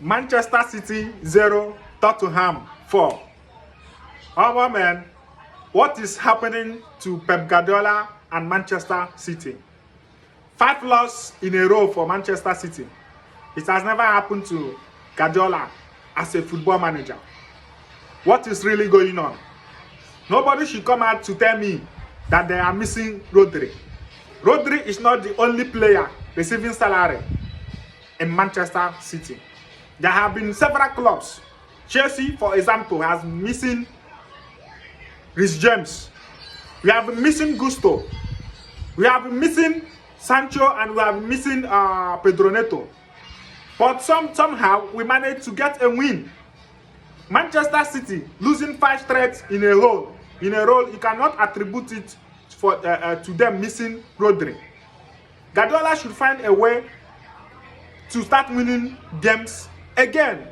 Manchester City 0, Tottenham 4. Oh my man, what is happening to Pep Guardiola and Manchester City? 5 losses in a row for Manchester City. It has never happened to Guardiola as a football manager. What is really going on? Nobody should come out to tell me that they are missing Rodri. Rodri is not the only player receiving salary in Manchester City. There have been several clubs. Chelsea, for example, has missing Rhys James. We have been missing Gusto. We have been missing Sancho, and we have been missing Pedro Neto. But somehow we managed to get a win. Manchester City losing 5 straight in a row. You cannot attribute it to them missing Rodri. Guardiola should find a way to start winning games again.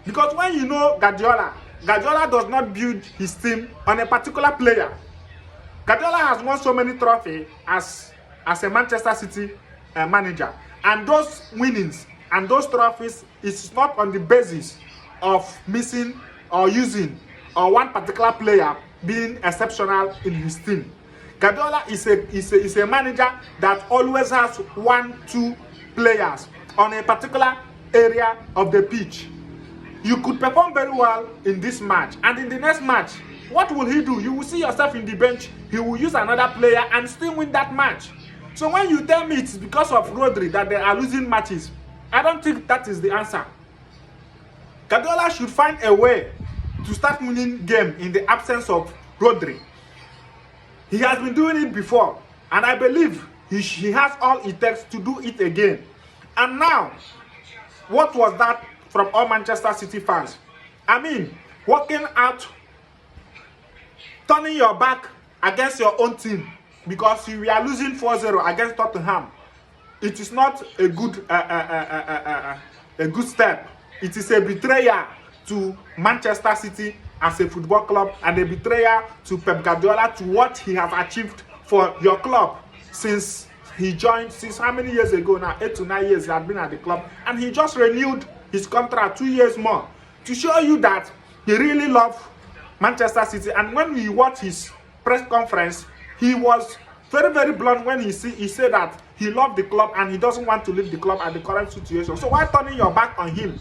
Because when you know Guardiola does not build his team on a particular player. Guardiola has won so many trophies as a Manchester City manager. And those winnings and those trophies is not on the basis of missing or using or one particular player being exceptional in his team. Guardiola is a manager that always has 1-2 players on a particular area of the pitch. You could perform very well in this match, and in the next match, what will he do? You will see yourself in the bench. He will use another player and still win that match. So when you tell me it's because of Rodri that they are losing matches, I don't think that is the answer. Guardiola should find a way to start winning game in the absence of Rodri. He has been doing it before, and I believe he has all it takes to do it again. And now, what was that from all Manchester City fans? I mean, working out, turning your back against your own team because you are losing 4-0 against Tottenham. It is not a good step. It is a betrayal to Manchester City as a football club, and a betrayal to Pep Guardiola to what he has achieved for your club since he joined. Since how many years ago now? 8 to 9 years he had been at the club, and he just renewed his contract 2 years more to show you that he really loves Manchester City. And when we watch his press conference, he was very, very blunt when he said that he loved the club and he doesn't want to leave the club at the current situation. So why turning your back on him?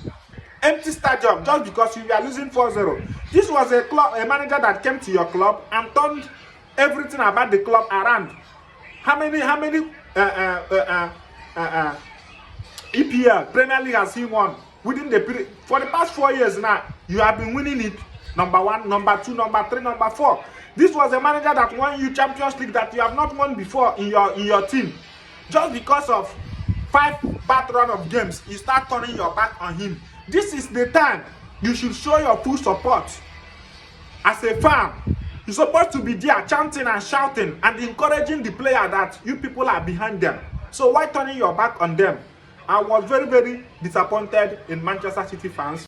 Empty stadium just because you are losing 4-0. This was a manager that came to your club and turned everything about the club around. How many EPL Premier League has he won within the period? For the past 4 years now, you have been winning it. Number 1, number 2, number 3, number 4. This was a manager that won you Champions League that you have not won before in your team. Just because of 5 bad run of games, you start turning your back on him. This is the time you should show your full support. As a fan, you're supposed to be there chanting and shouting and encouraging the player that you people are behind them. So why turning your back on them? I was very, very disappointed in Manchester City fans.